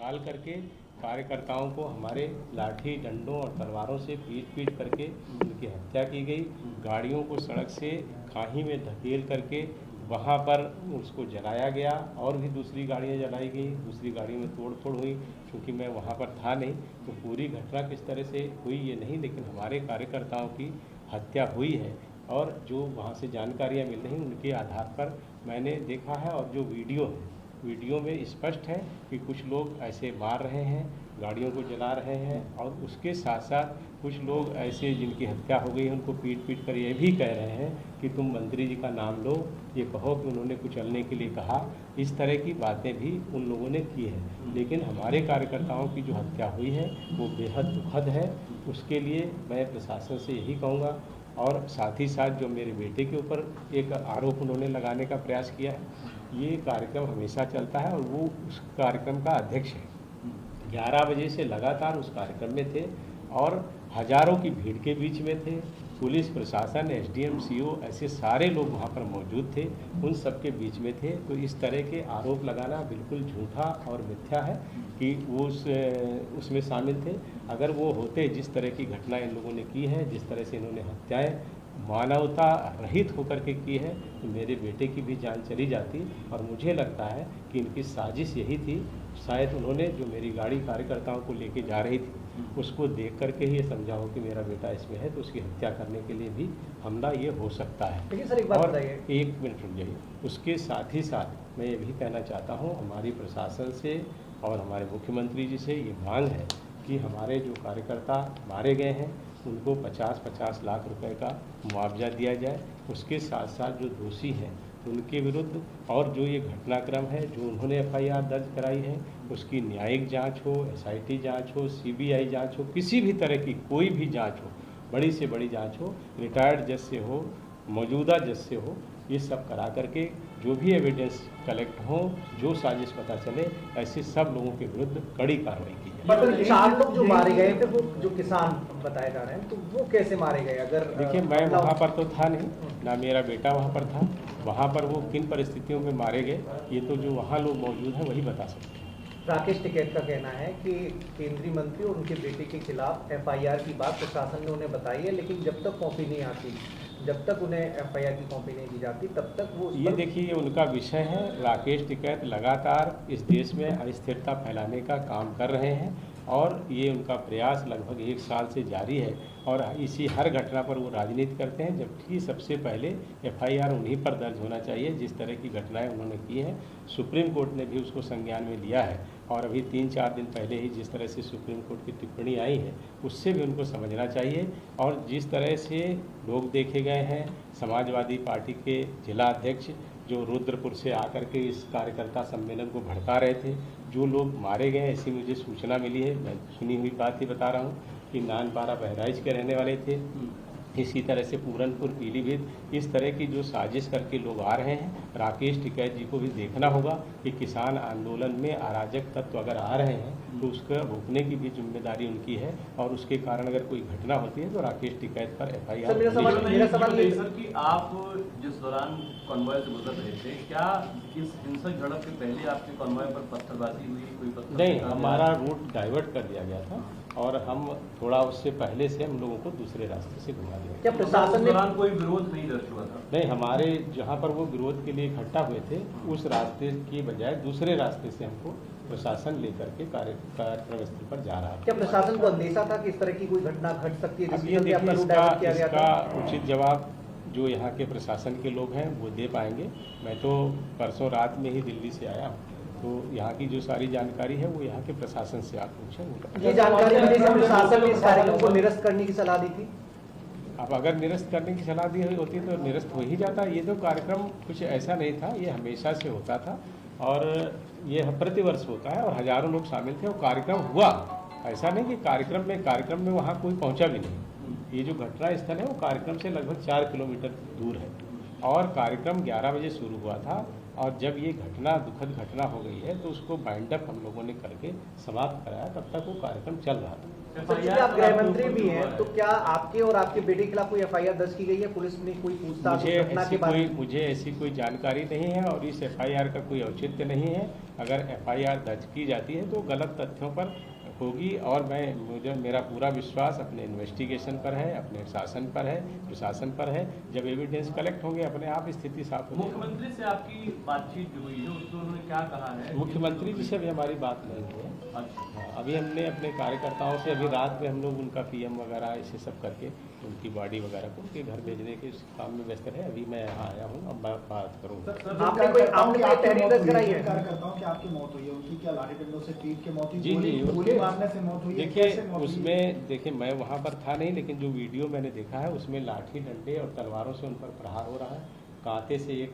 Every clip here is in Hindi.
निकाल करके कार्यकर्ताओं को हमारे लाठी डंडों और तलवारों से पीट करके उनकी हत्या की गई। गाड़ियों को सड़क से खाई में धकेल करके वहाँ पर उसको जलाया गया और भी दूसरी गाड़ियाँ जलाई गई, दूसरी गाड़ियों में तोड़ फोड़ हुई। क्योंकि मैं वहाँ पर था नहीं तो पूरी घटना किस तरह से हुई ये नहीं, लेकिन हमारे कार्यकर्ताओं की हत्या हुई है और जो वहाँ से जानकारियाँ मिल रही उनके आधार पर मैंने देखा है। और जो वीडियो में स्पष्ट है कि कुछ लोग ऐसे मार रहे हैं, गाड़ियों को जला रहे हैं और उसके साथ साथ कुछ लोग ऐसे जिनकी हत्या हो गई उनको पीट कर ये भी कह रहे हैं कि तुम मंत्री जी का नाम लो, ये कहो कि उन्होंने कुचलने के लिए कहा। इस तरह की बातें भी उन लोगों ने की है। लेकिन हमारे कार्यकर्ताओं की जो हत्या हुई है वो बेहद दुखद है। उसके लिए मैं प्रशासन से यही कहूँगा और साथ ही साथ जो मेरे बेटे के ऊपर एक आरोप उन्होंने लगाने का प्रयास किया है, ये कार्यक्रम हमेशा चलता है और वो उस कार्यक्रम का अध्यक्ष है। 11 बजे से लगातार उस कार्यक्रम में थे और हजारों की भीड़ के बीच में थे। पुलिस प्रशासन, एसडीएम, सीओ ऐसे सारे लोग वहाँ पर मौजूद थे, उन सब के बीच में थे। तो इस तरह के आरोप लगाना बिल्कुल झूठा और मिथ्या है कि वो उसमें शामिल थे। अगर वो होते, जिस तरह की घटना इन लोगों ने की है, जिस तरह से इन्होंने हत्याएं मानवता रहित होकर के की है, तो मेरे बेटे की भी जान चली जाती। और मुझे लगता है कि इनकी साजिश यही थी। शायद उन्होंने जो मेरी गाड़ी कार्यकर्ताओं को लेके जा रही थी उसको देख करके ही ये समझा हो कि मेरा बेटा इसमें है, तो उसकी हत्या करने के लिए भी हमला ये हो सकता है। लेकिन सर एक बात बताइए, एक मिनट रुक जाइए। उसके साथ ही साथ मैं ये भी कहना चाहता हूँ, हमारी प्रशासन से और हमारे मुख्यमंत्री जी से ये मांग है कि हमारे जो कार्यकर्ता मारे गए हैं उनको 50-50 लाख रुपए का मुआवजा दिया जाए। उसके साथ साथ जो दोषी हैं उनके विरुद्ध और जो ये घटनाक्रम है, जो उन्होंने एफआईआर दर्ज कराई है, उसकी न्यायिक जांच हो, एसआईटी जांच हो, सीबीआई जांच हो, किसी भी तरह की कोई भी जांच हो, बड़ी से बड़ी जांच हो, रिटायर्ड जज से हो, मौजूदा जज से हो, ये सब करा करके जो भी एविडेंस कलेक्ट हो, जो साजिश पता चले, ऐसे सब लोगों के विरुद्ध कड़ी कार्रवाई की जाए। मतलब 4 लोग जो मारे गए थे वो जो किसान बताए जा रहे हैं, तो वो कैसे मारे गए? अगर देखिए, मैं वहाँ पर तो था नहीं, ना मेरा बेटा वहाँ पर था। वहाँ पर वो किन परिस्थितियों में मारे गए ये तो जो वहाँ लोग मौजूद हैं वही बता सकते हैं। राकेश टिकैत का कहना है कि केंद्रीय मंत्री और उनके बेटे के खिलाफ एफआईआर की बात प्रशासन ने उन्हें बताई है, लेकिन जब तक कॉपी नहीं आती, जब तक उन्हें एफआईआर की कॉपी नहीं दी जाती, तब तक वो ये देखिए, ये उनका विषय है। राकेश टिकैत लगातार इस देश में अस्थिरता फैलाने का काम कर रहे हैं और ये उनका प्रयास लगभग 1 साल से जारी है और इसी हर घटना पर वो राजनीति करते हैं, जबकि सबसे पहले एफआईआर उन्हीं पर दर्ज होना चाहिए जिस तरह की घटनाएं उन्होंने की हैं। सुप्रीम कोर्ट ने भी उसको संज्ञान में लिया है और अभी 3-4 दिन पहले ही जिस तरह से सुप्रीम कोर्ट की टिप्पणी आई है उससे भी उनको समझना चाहिए। और जिस तरह से लोग देखे गए हैं, समाजवादी पार्टी के जिला अध्यक्ष जो रुद्रपुर से आकर के इस कार्यकर्ता सम्मेलन को भड़का रहे थे, जो लोग मारे गए ऐसी मुझे सूचना मिली है, मैं सुनी हुई बात ही बता रहा हूँ कि नानपारा बहराइच के रहने वाले थे। इसी तरह से पूरनपुर, पीलीभीत, इस तरह की जो साजिश करके लोग आ रहे हैं। राकेश टिकैत जी को भी देखना होगा कि किसान आंदोलन में अराजक तत्व अगर आ रहे हैं तो उसका रोकने की भी जिम्मेदारी उनकी है और उसके कारण अगर कोई घटना होती है तो राकेश टिकैत पर एफआईआर। मेरा सवाल ये सर कि आप जिस दौरान कॉन्वॉय से गुजर रहे थे, क्या इस हिंसक झड़प के पहले आपके कॉन्वॉय पर पत्थरबाजी हुई? कोई पत्थर नहीं, हमारा रूट डाइवर्ट कर दिया गया था और हम थोड़ा उससे पहले से हम लोगों को दूसरे रास्ते से घुमा दिया। क्या प्रशासन ने दौरान कोई विरोध नहीं दर्ज हुआ था? नहीं, हमारे जहाँ पर वो विरोध के लिए इकट्ठा हुए थे उस रास्ते की बजाय दूसरे रास्ते से हमको प्रशासन लेकर के कार्यक्रम स्थल पर जा रहा है। क्या प्रशासन को अंदेशा था कि इस तरह की कोई घटना घट सकती है? अब ये देखिए, इसका उचित जवाब जो यहाँ के प्रशासन के लोग हैं वो दे पाएंगे। मैं तो परसों रात में ही दिल्ली से आया हूँ, तो यहाँ की जो सारी जानकारी है वो यहाँ के प्रशासन से आप पूछें। ये जानकारी मिली कि प्रशासन ने इस कार्यक्रम को निरस्त करने की सलाह दी थी। अब अगर निरस्त करने की सलाह दी होती तो निरस्त हो ही जाता। ये तो कार्यक्रम कुछ ऐसा नहीं था, ये हमेशा से होता था और ये प्रतिवर्ष होता है और हजारों लोग शामिल थे और कार्यक्रम हुआ। ऐसा नहीं कि कार्यक्रम में वहाँ कोई पहुँचा भी नहीं। ये जो घटना स्थल है वो कार्यक्रम से लगभग 4 किलोमीटर दूर है और कार्यक्रम 11 बजे शुरू हुआ था और जब ये घटना दुखद घटना हो गई है तो उसको बाइंड अप हम लोगों ने करके समाप्त कराया, तब तक वो कार्यक्रम चल रहा था। चलिए आप गृह मंत्री भी हैं, तो क्या आपके और आपके बेटे के खिलाफ कोई एफआईआर दर्ज की गई है? पुलिस ने कोई पूछताछ घटना के बारे में? मुझे ऐसी कोई जानकारी नहीं है और इस एफआईआर का कोई औचित्य नहीं है। अगर एफआईआर दर्ज की जाती है तो गलत तथ्यों पर होगी और मेरा पूरा विश्वास अपने इन्वेस्टिगेशन पर है, अपने शासन पर है, प्रशासन पर है। जब एविडेंस कलेक्ट होंगे अपने आप स्थिति साफ होगी। मुख्यमंत्री से आपकी बातचीत जो हुई है उसमें उन्होंने क्या कहा है? मुख्यमंत्री जी से अभी हमारी बात नहीं हुई है। अच्छा, अभी हमने अपने कार्यकर्ताओं से अभी रात में हम लोग उनका पीएम वगैरह ऐसे सब करके उनकी बॉडी वगैरह को उनके घर भेजने के काम में व्यस्त है। अभी मैं यहाँ आया हूँ, अब बात करूँगा। आपने कोई तहरीर दर्ज कराई है? कार्यकर्ताओं की आपकी मौत हुई है, उनकी क्या लाठी डंडों से पीट के मौत हुई? जी गोली मारने से मौत हुई है? देखिए कैसे मौत हुई है? उसमें देखिए मैं वहाँ पर था नहीं, लेकिन जो वीडियो मैंने देखा है उसमें लाठी डंडे और तलवारों से उन पर प्रहार हो रहा है। कांटे से एक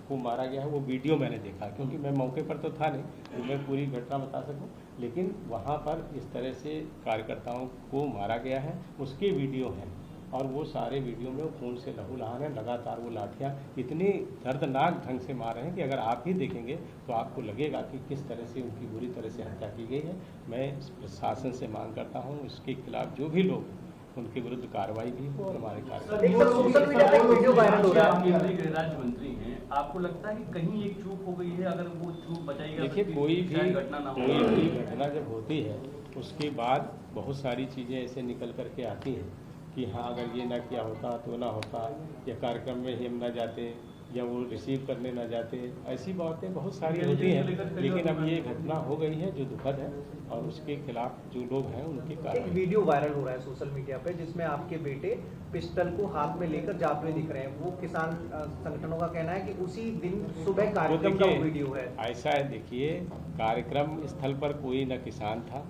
को मारा गया है, वो वीडियो मैंने देखा क्योंकि मैं मौके पर तो था नहीं तो मैं पूरी घटना बता सकूं। लेकिन वहाँ पर इस तरह से कार्यकर्ताओं को मारा गया है उसके वीडियो हैं और वो सारे वीडियो में वो खून से लहूलुहान है। लगातार वो लाठियाँ इतनी दर्दनाक ढंग से मार रहे हैं कि अगर आप ही देखेंगे तो आपको लगेगा कि किस तरह से उनकी बुरी तरह से हत्या की गई है। मैं प्रशासन से मांग करता हूँ उसके खिलाफ जो भी लोग उनके विरुद्ध कार्रवाई भी हो और हमारे सोशल मीडिया पे एक वीडियो वायरल हो रहा है। केंद्रीय गृह राज्य मंत्री हैं, आपको लगता है कि कहीं एक चूक हो गई है? अगर वो चूक बचाई जा देखिए सकती कोई है, भी घटना ना हो। घटना जब होती है उसके बाद बहुत सारी चीज़ें ऐसे निकल करके आती हैं कि हाँ अगर ये ना किया होता तो ना होता, या कार्यक्रम में हम ना जाते या वो रिसीव करने ना जाते, ऐसी बातें बहुत सारी होती हैं। लेकिन अब ये घटना हो गई है जो दुखद है और उसके खिलाफ जो लोग हैं उनकी एक कार्रवाई। वीडियो वायरल हो रहा है सोशल मीडिया पे जिसमें आपके बेटे पिस्टल को हाथ में लेकर जाते हुए दिख रहे हैं। वो किसान संगठनों का कहना है कि उसी दिन सुबह कार्यक्रम का वीडियो है। ऐसा है, देखिए कार्यक्रम स्थल पर कोई न किसान था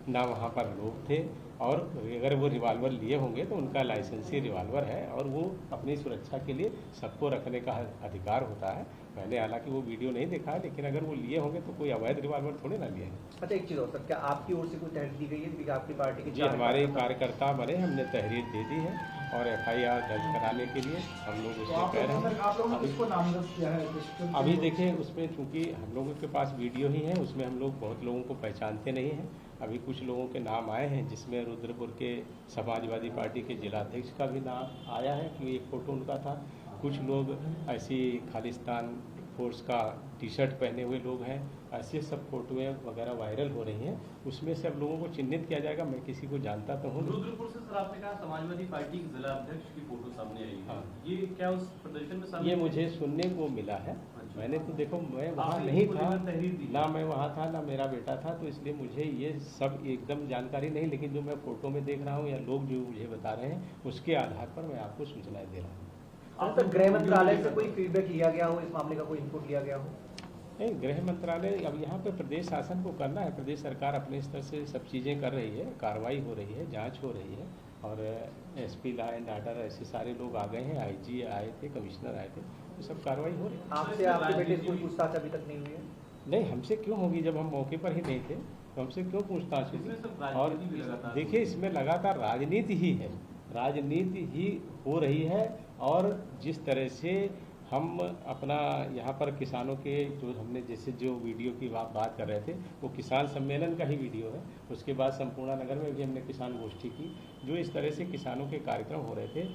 ना वहाँ पर लोग थे और अगर वो रिवाल्वर लिए होंगे तो उनका लाइसेंसी रिवाल्वर है और वो अपनी सुरक्षा के लिए सबको रखने का अधिकार होता है। मैंने हालांकि वो वीडियो नहीं देखा है, लेकिन अगर वो लिए होंगे तो कोई अवैध रिवाल्वर थोड़े ना लिए हैं। अच्छा एक चीज़ और सर, क्या आपकी ओर से कोई तहरीर दी गई है? क्योंकि आपकी पार्टी के जी हमारे कार्यकर्ता बने, हमने तहरीर दे दी है और एफआईआर दर्ज कराने के लिए हम लोग तो उसमें आप कह रहे लोगों ने आप लोगों ने हैं। किसको नामजद किया है? अभी देखिए उसमें चूंकि हम लोगों के पास वीडियो ही है, उसमें हम लोग बहुत लोगों को पहचानते नहीं हैं। अभी कुछ लोगों के नाम आए हैं जिसमें रुद्रपुर के समाजवादी पार्टी के जिलाध्यक्ष का भी नाम आया है कि एक फ़ोटो उनका था। कुछ लोग ऐसी खालिस्तान फोर्स का टी शर्ट पहने हुए लोग हैं, ऐसे सब फोटोएं वगैरह वायरल हो रही हैं। उसमें से अब लोगों को चिन्हित किया जाएगा। मैं किसी को जानता तो हूँ। रुद्रपुर से सर आपने कहा समाजवादी पार्टी के जिला अध्यक्ष की फोटो सामने आई है। हाँ। ये क्या उस प्रदर्शन में शामिल ये है? मुझे सुनने को मिला है। अच्छा। मैंने तो देखो मैं वहाँ आपने नहीं इसको था, लेकर तहरीर दी? ना मैं वहाँ था ना मेरा बेटा था, तो इसलिए मुझे ये सब एकदम जानकारी नहीं। लेकिन जो मैं फोटो में देख रहा हूँ या लोग जो मुझे बता रहे हैं उसके आधार पर मैं आपको सूचनाएं दे रहा हूँ। सर गृह मंत्रालय से कोई फीडबैक लिया गया हो, इस मामले का कोई इनपुट लिया गया हो? नहीं, गृह मंत्रालय अब यहाँ पे प्रदेश शासन को करना है। प्रदेश सरकार अपने स्तर से सब चीज़ें कर रही है, कार्रवाई हो रही है, जांच हो रही है और एसपी लॉ एंड ऑर्डर ऐसे सारे लोग आ गए हैं, आईजी आए थे, कमिश्नर आए थे, तो सब कार्रवाई हो रही है। आपसे आपके बेटे से कोई पूछताछ अभी तक नहीं हुई है? नहीं, हमसे क्यों होगी जब हम मौके पर ही नहीं थे, तो हमसे क्यों पूछताछ इसमें सब होगी? और राजनीति भी लगातार देखिए इसमें लगातार राजनीति ही है, राजनीति ही हो रही है। और जिस तरह से हम अपना यहाँ पर किसानों के जो हमने जैसे जो वीडियो की बात कर रहे थे वो किसान सम्मेलन का ही वीडियो है। उसके बाद संपूर्ण नगर में भी हमने किसान गोष्ठी की, जो इस तरह से किसानों के कार्यक्रम हो रहे थे।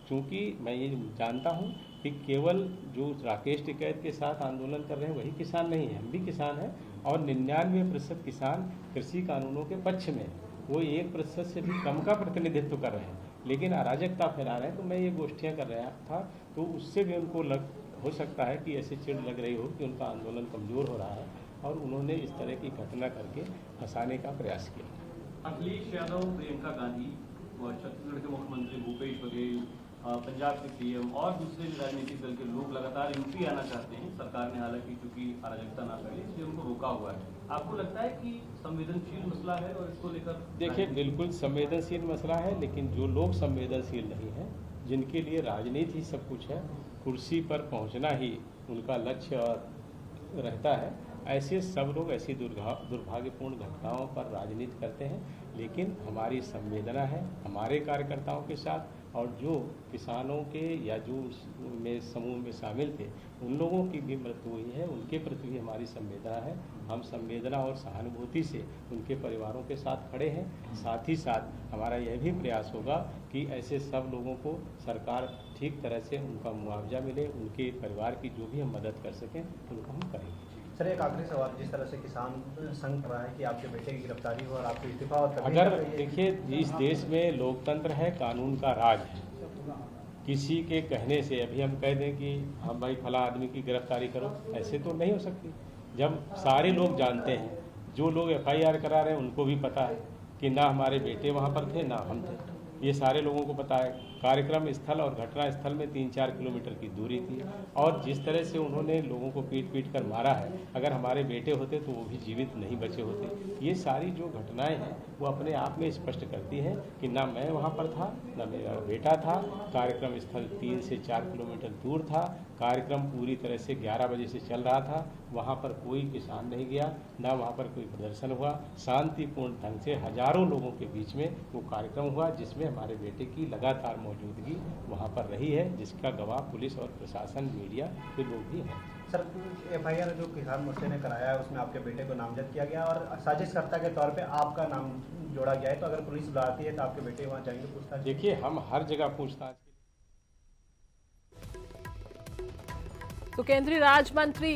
चूँकि मैं ये जानता हूँ कि केवल जो राकेश टिकैत के साथ आंदोलन कर रहे हैं वही किसान नहीं है, हम भी किसान हैं। और 99% किसान कृषि कानूनों के पक्ष में, वो 1% से भी कम का प्रतिनिधित्व कर रहे हैं, लेकिन अराजकता फैला रहे हैं। तो मैं ये गोष्ठियाँ कर रहा था तो उससे भी उनको हो सकता है कि ऐसी चिढ़ लग रही हो कि उनका आंदोलन कमज़ोर हो रहा है और उन्होंने इस तरह की घटना करके फंसाने का प्रयास किया। अखिलेश यादव, प्रियंका गांधी, छत्तीसगढ़ के मुख्यमंत्री भूपेश बघेल, पंजाब के सीएम और दूसरे भी राजनीतिक दल के लोग लगातार यूपी आना चाहते हैं। सरकार ने हालांकि चूंकि अराजकता ना फैले इसलिए उनको रोका हुआ है। आपको लगता है कि संवेदनशील मसला है और इसको लेकर? देखिए बिल्कुल संवेदनशील मसला है, लेकिन जो लोग संवेदनशील नहीं हैं, जिनके लिए राजनीति ही सब कुछ है, कुर्सी पर पहुंचना ही उनका लक्ष्य रहता है, ऐसे सब लोग ऐसी दुर्भाग्यपूर्ण घटनाओं पर राजनीति करते हैं, लेकिन हमारी संवेदना है हमारे कार्यकर्ताओं के साथ, और जो किसानों के या जो में समूह में शामिल थे उन लोगों की भी मृत्यु हुई है, उनके प्रति भी हमारी संवेदना है। हम संवेदना और सहानुभूति से उनके परिवारों के साथ खड़े हैं। साथ ही साथ हमारा यह भी प्रयास होगा कि ऐसे सब लोगों को सरकार ठीक तरह से उनका मुआवजा मिले, उनके परिवार की जो भी हम मदद कर सकें उनको हम करेंगे। सर एक आखिरी सवाल, जिस तरह से किसान संघ कर रहा है कि आपके बेटे की गिरफ्तारी हो और आपको इस्तीफा और अगर देखिए इस देश में लोकतंत्र है, कानून का राज है, किसी के कहने से अभी हम कह दें कि हम भाई फला आदमी की गिरफ्तारी करो, ऐसे तो नहीं हो सकती। जब सारे लोग जानते हैं, जो लोग FIR करा रहे हैं उनको भी पता है कि ना हमारे बेटे वहाँ पर थे ना हम थे, ये सारे लोगों को पता है। कार्यक्रम स्थल और घटना स्थल में 3-4 किलोमीटर की दूरी थी, और जिस तरह से उन्होंने लोगों को पीट कर मारा है, अगर हमारे बेटे होते तो वो भी जीवित नहीं बचे होते। ये सारी जो घटनाएं हैं वो अपने आप में स्पष्ट करती हैं कि ना मैं वहाँ पर था ना मेरा बेटा था। कार्यक्रम स्थल 3 से 4 किलोमीटर दूर था। कार्यक्रम पूरी तरह से 11 बजे से चल रहा था। वहाँ पर कोई किसान नहीं गया, ना वहाँ पर कोई प्रदर्शन हुआ। शांतिपूर्ण ढंग से हजारों लोगों के बीच में वो कार्यक्रम हुआ, जिसमें हमारे बेटे की लगातार मौजूदगी वहाँ पर रही है, जिसका गवाह पुलिस और प्रशासन, मीडिया के लोग भी हैं। सर FIR जो किसान मोर्चे ने कराया है उसमें आपके बेटे को नामजद किया गया और साजिशकर्ता के तौर पे आपका नाम जोड़ा गया है, तो अगर पुलिस बुलाती है तो आपके बेटे वहाँ जाएंगे पूछताछ? देखिए हम हर जगह पूछताछ। तो केंद्रीय राज्य मंत्री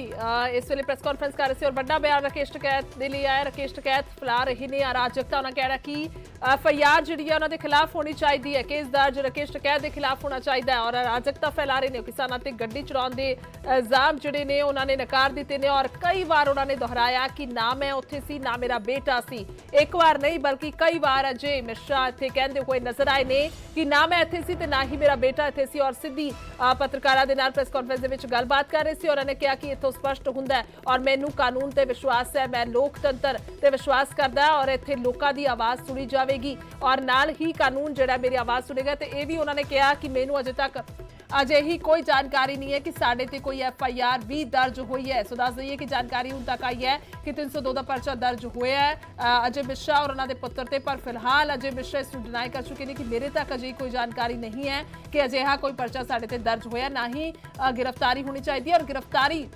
इस वेले प्रेस कॉन्फ्रेंस कर रहे थे और बड़ा बयान राकेश टिकैत दे लिए आया। राकेश टिकैत फैला रहे ने अराजकता, उन्होंने कह रहा कि FIR जी उन्होंने खिलाफ होनी चाहिए है, केस दर्ज राकेश टिकैत के खिलाफ होना चाहिए और अराजकता फैला रहे ने। किसानों ते गड्डी चलाने के इल्जाम जिहड़े ने उन्होंने नकार दिते ने और कई बार उन्होंने दोहराया कि ना मैं उत्थे सी ना मेरा बेटा सी। एक बार नहीं बल्कि कई बार अजय मिश्रा इत्थे कहंदे हुए नजर आए ने कि ना मैं इत्थे सी ते ना ही मेरा बेटा इत्थे सी, और सीधी पत्रकारां दे नाल प्रेस कॉन्फ्रेंस दे विच गलबात कर रहे सी और उन्होंने कहा कि इत्थों स्पष्ट हुंदा है और मैनू कानून ते विश्वास है, मैं लोकतंत्र ते विश्वास करदा और इत्थे लोकां दी आवाज़ सुनी जाएगी और नाल ही कानून जिहड़ा मेरी आवाज़ सुनेगा। तो यह भी उन्होंने कहा कि मैनू अजे तक अजिही कोई जानकारी नहीं है कि साढ़े ते कोई FIR भी दर्ज हुई है। सो दस दईए कि जानकारी हुण तक आई है कि 302 का परचा दर्ज होया है अजय मिश्रा और उन्होंने पुत्र ते, पर फिलहाल अजय मिश्रा इसनूं डिनाई कर चुके हैं कि मेरे तक अजिही कोई जानकारी नहीं है कि अजिहा कोई परचा साढ़े ते दर्ज होया, ना ही गिरफ्तारी होनी चाहिए और गिरफ्तारी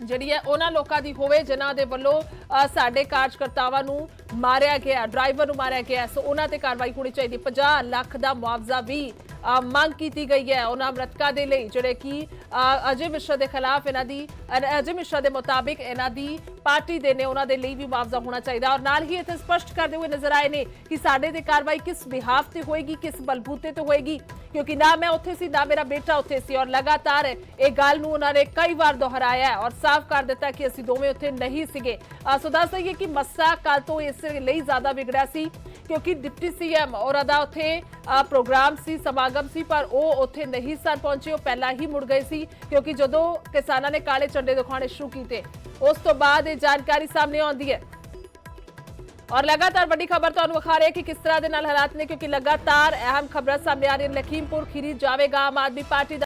जिहड़ी है उन्हां लोकां दी होवे जिन्हां दे वल्लों साडे कार्यकर्तावां नूं मारिया गया, ड्राइवर नूं मारिया गया। सो उन्हां ते कार्रवाई होनी चाहिए। 50 लाख का मुआवजा भी मांग की गई है उन्हां मृतकां दे लई जिहड़े कि अजय मिश्रा के खिलाफ इन्हां दी अजय मिश्रा के मुताबिक इन्हां दी पार्टी दे ने उन्हां दे लई भी मुआवजा होना चाहिए। और नाल ही इत्थे स्पष्ट करते हुए नजर आए ने कि साडे ते कार्रवाई किस बिहाफ ते होएगी, किस बलबूते ते होएगी, क्योंकि ना मैं उत्थे सी ना मेरा बेटा उत्थे सी और लगातार एक गल नूं उन्होंने कई बार दोहराया है और साफ कर दिता कि असीं दोवें उत्थे नहीं सीगे। सो दस दईए कि मस्सा कल तो इस लई ज्यादा बिगड़िया सी क्योंकि डिप्टी CM और अदा उत्थे प्रोग्राम सी, समागम सी, पर वो उत्थे नहीं सर पहुंचे, वो पहला ही मुड़ गए सी क्योंकि जदों किसानां ने काले झंडे दिखाने शुरू किए उस तो बाद ये जानकारी सामने आउंदी है। और लगातार बड़ी खबर तुहानूं विखा रहे हैं कि किस तरह के नाल हालात ने, क्योंकि लगातार अहम खबरां सामने आ रही हैं। लखीमपुर खीरी जावेगा आम आदमी पार्टी